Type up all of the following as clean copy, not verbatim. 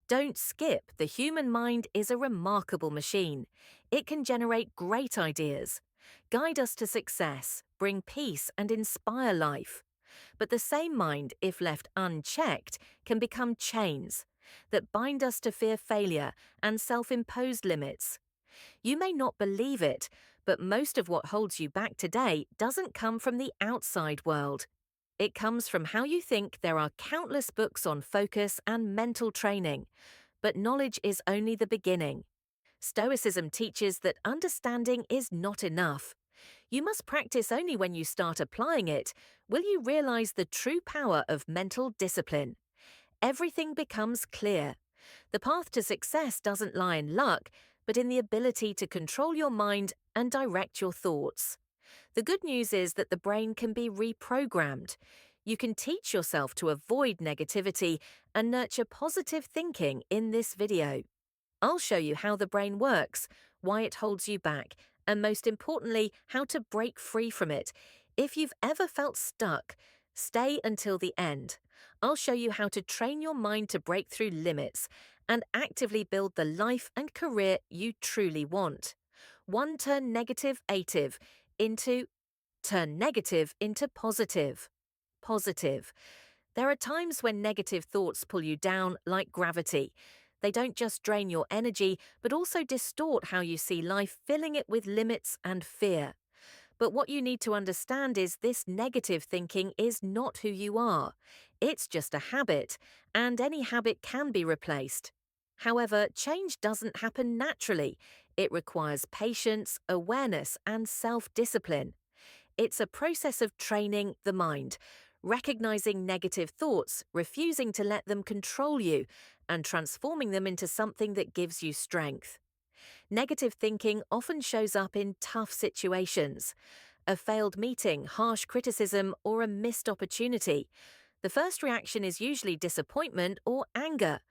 Don't skip, the human mind is a remarkable machine. It can generate great ideas, guide us to success, bring peace and inspire life. But the same mind, if left unchecked, can become chains that bind us to fear failure and self-imposed limits. You may not believe it, but most of what holds you back today doesn't come from the outside world. It comes from how you think. There are countless books on focus and mental training, but knowledge is only the beginning. Stoicism teaches that understanding is not enough. You must practice only when you start applying it will you realize the true power of mental discipline. Everything becomes clear. The path to success doesn't lie in luck, but in the ability to control your mind and direct your thoughts. The good news is that the brain can be reprogrammed. You can teach yourself to avoid negativity and nurture positive thinking in this video. I'll show you how the brain works, why it holds you back, and most importantly, how to break free from it. If you've ever felt stuck, stay until the end. I'll show you how to train your mind to break through limits and actively build the life and career you truly want. Turn negative into positive. Positive. There are times when negative thoughts pull you down like gravity. They don't just drain your energy, but also distort how you see life, filling it with limits and fear. But what you need to understand is this negative thinking is not who you are. It's just a habit, and any habit can be replaced. However, change doesn't happen naturally. It requires patience, awareness, and self-discipline. It's a process of training the mind, recognizing negative thoughts, refusing to let them control you, and transforming them into something that gives you strength. Negative thinking often shows up in tough situations. A failed meeting, harsh criticism, or a missed opportunity. The first reaction is usually disappointment or anger.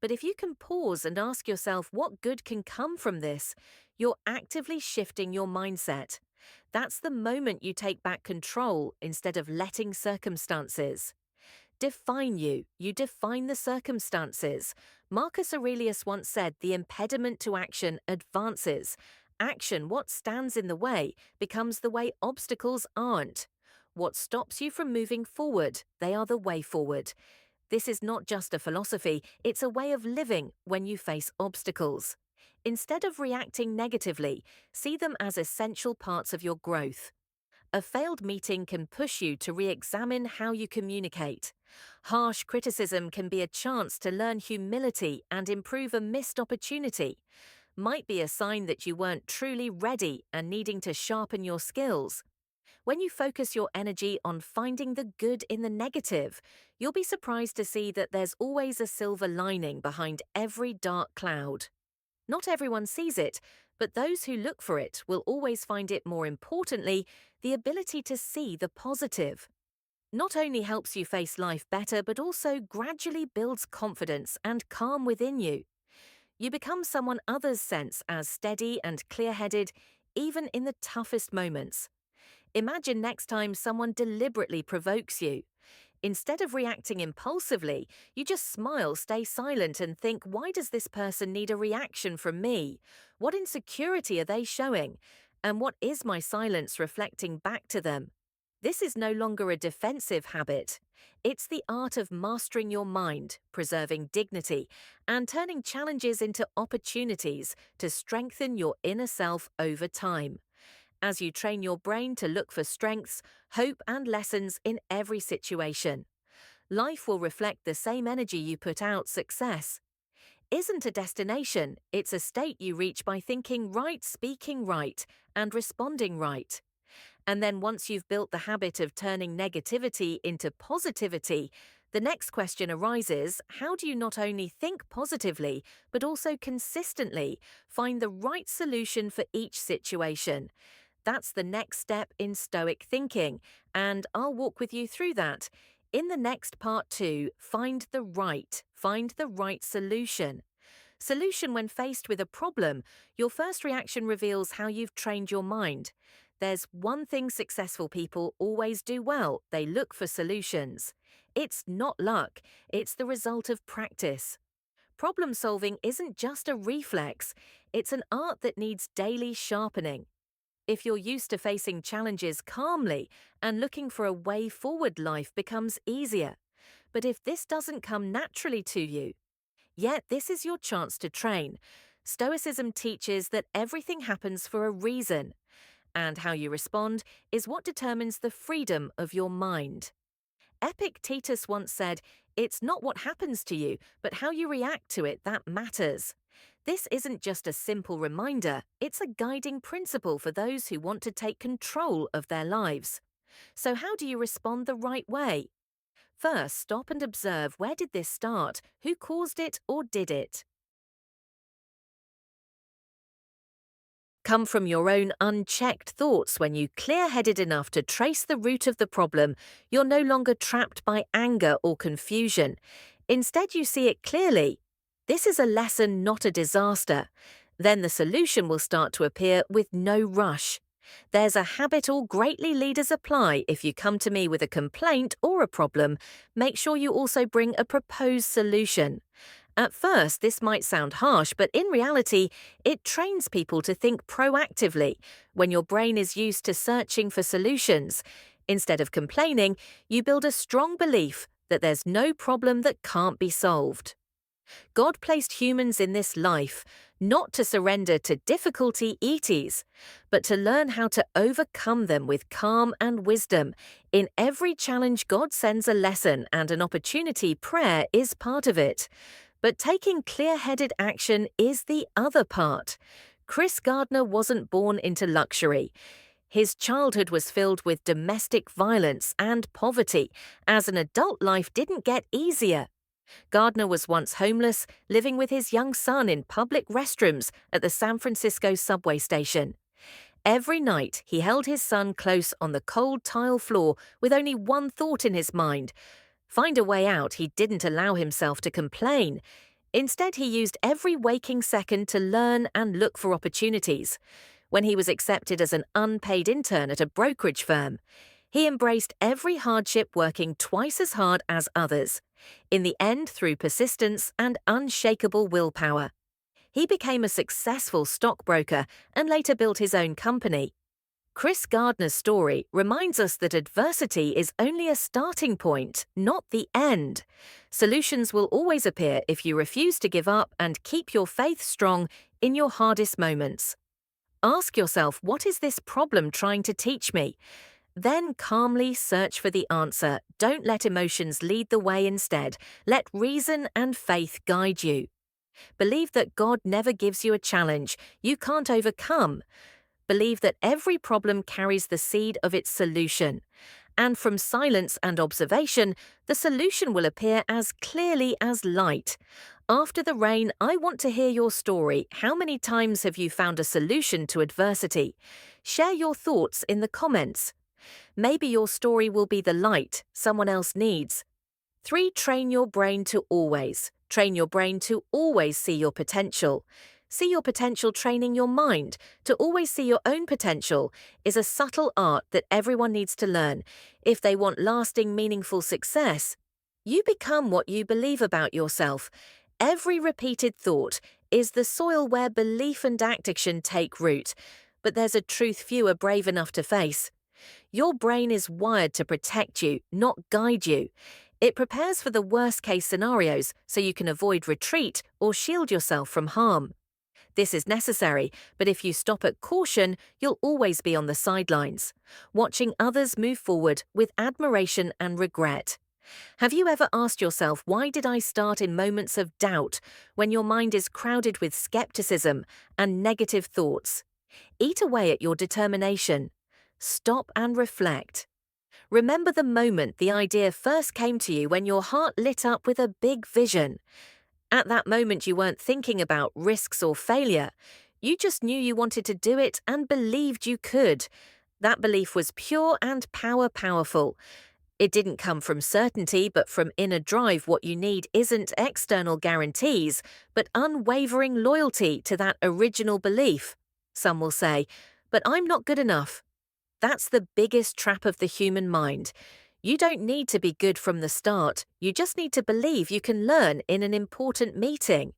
But if you can pause and ask yourself what good can come from this, you're actively shifting your mindset. That's the moment you take back control instead of letting circumstances define you. You define the circumstances. Marcus Aurelius once said, "The impediment to action advances. Action, what stands in the way, becomes the way. Obstacles aren't. What stops you from moving forward, they are the way forward." This is not just a philosophy, it's a way of living when you face obstacles. Instead of reacting negatively, see them as essential parts of your growth. A failed meeting can push you to re-examine how you communicate. Harsh criticism can be a chance to learn humility and improve. A missed opportunity might be a sign that you weren't truly ready and needing to sharpen your skills. When you focus your energy on finding the good in the negative, you'll be surprised to see that there's always a silver lining behind every dark cloud. Not everyone sees it, but those who look for it will always find it. More importantly, the ability to see the positive not only helps you face life better, but also gradually builds confidence and calm within you. You become someone others sense as steady and clear-headed, even in the toughest moments. Imagine next time someone deliberately provokes you. Instead of reacting impulsively, you just smile, stay silent, and think, why does this person need a reaction from me? What insecurity are they showing? And what is my silence reflecting back to them? This is no longer a defensive habit. It's the art of mastering your mind, preserving dignity, and turning challenges into opportunities to strengthen your inner self over time. As you train your brain to look for strengths, hope, and lessons in every situation, life will reflect the same energy you put out. Success isn't a destination, it's a state you reach by thinking right, speaking right, and responding right. And then once you've built the habit of turning negativity into positivity, the next question arises: how do you not only think positively, but also consistently find the right solution for each situation? That's the next step in Stoic thinking, and I'll walk with you through that. In the next part 2, find the right solution. Solution when faced with a problem, your first reaction reveals how you've trained your mind. There's one thing successful people always do well: they look for solutions. It's not luck, it's the result of practice. Problem solving isn't just a reflex, it's an art that needs daily sharpening. If you're used to facing challenges calmly and looking for a way forward, life becomes easier. But if this doesn't come naturally to you, yet this is your chance to train. Stoicism teaches that everything happens for a reason, and how you respond is what determines the freedom of your mind. Epictetus once said, "It's not what happens to you, but how you react to it that matters." This isn't just a simple reminder, it's a guiding principle for those who want to take control of their lives. So how do you respond the right way? First, stop and observe, where did this start? Who caused it or did it? Come from your own unchecked thoughts. When you clear-headed enough to trace the root of the problem, you're no longer trapped by anger or confusion. Instead, you see it clearly. This is a lesson, not a disaster. Then the solution will start to appear with no rush. There's a habit all greatly leaders apply. If you come to me with a complaint or a problem, make sure you also bring a proposed solution. At first, this might sound harsh, but in reality, it trains people to think proactively. When your brain is used to searching for solutions, instead of complaining, you build a strong belief that there's no problem that can't be solved. God placed humans in this life not to surrender to difficulty eaties, but to learn how to overcome them with calm and wisdom. In every challenge, God sends a lesson, and an opportunity. Prayer is part of it. But taking clear-headed action is the other part. Chris Gardner wasn't born into luxury. His childhood was filled with domestic violence and poverty, as an adult life didn't get easier. Gardner was once homeless, living with his young son in public restrooms at the San Francisco subway station. Every night, he held his son close on the cold tile floor with only one thought in his mind. Find a way out. He didn't allow himself to complain. Instead, he used every waking second to learn and look for opportunities. When he was accepted as an unpaid intern at a brokerage firm, he embraced every hardship, working twice as hard as others. In the end, through persistence and unshakable willpower, he became a successful stockbroker and later built his own company. Chris Gardner's story reminds us that adversity is only a starting point, not the end. Solutions will always appear if you refuse to give up and keep your faith strong in your hardest moments. Ask yourself, what is this problem trying to teach me? Then calmly search for the answer. Don't let emotions lead the way instead. Let reason and faith guide you. Believe that God never gives you a challenge you can't overcome. Believe that every problem carries the seed of its solution. And from silence and observation, the solution will appear as clearly as light. After the rain, I want to hear your story. How many times have you found a solution to adversity? Share your thoughts in the comments. Maybe your story will be the light someone else needs. 3. Train your brain to always. Train your brain to always see your potential. See your potential. Training your mind to always see your own potential is a subtle art that everyone needs to learn. If they want lasting, meaningful success, you become what you believe about yourself. Every repeated thought is the soil where belief and action take root. But there's a truth few are brave enough to face. Your brain is wired to protect you, not guide you. It prepares for the worst-case scenarios so you can avoid retreat or shield yourself from harm. This is necessary, but if you stop at caution, you'll always be on the sidelines, watching others move forward with admiration and regret. Have you ever asked yourself, why did I start in moments of doubt, when your mind is crowded with skepticism and negative thoughts? Eat away at your determination. Stop and reflect. Remember the moment the idea first came to you, when your heart lit up with a big vision. At that moment, you weren't thinking about risks or failure. You just knew you wanted to do it and believed you could. That belief was pure and powerful. It didn't come from certainty, but from inner drive. What you need isn't external guarantees, but unwavering loyalty to that original belief. Some will say, "But I'm not good enough." That's the biggest trap of the human mind. You don't need to be good from the start, you just need to believe you can learn in an important meeting.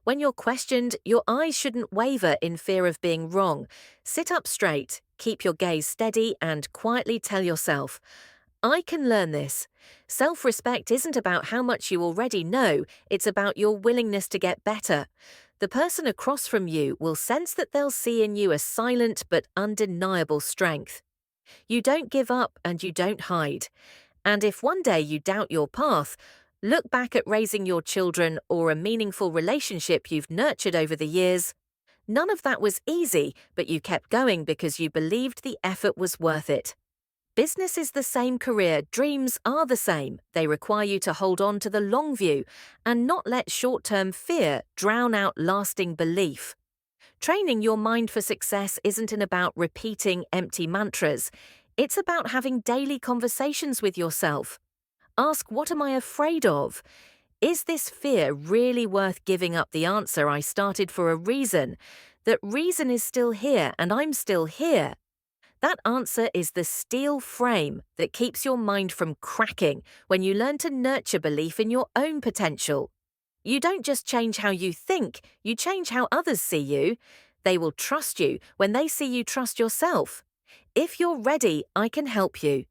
When you're questioned, your eyes shouldn't waver in fear of being wrong. Sit up straight, keep your gaze steady, and quietly tell yourself, I can learn this. Self respect isn't about how much you already know, it's about your willingness to get better. The person across from you will sense that they'll see in you a silent but undeniable strength. You don't give up and you don't hide. And if one day you doubt your path, look back at raising your children or a meaningful relationship you've nurtured over the years. None of that was easy, but you kept going because you believed the effort was worth it. Business is the same career, dreams are the same. They require you to hold on to the long view and not let short-term fear drown out lasting belief. Training your mind for success isn't about repeating empty mantras. It's about having daily conversations with yourself. Ask, what am I afraid of? Is this fear really worth giving up the answer I started for a reason? That reason is still here and I'm still here. That answer is the steel frame that keeps your mind from cracking when you learn to nurture belief in your own potential. You don't just change how you think, you change how others see you. They will trust you when they see you trust yourself. If you're ready, I can help you.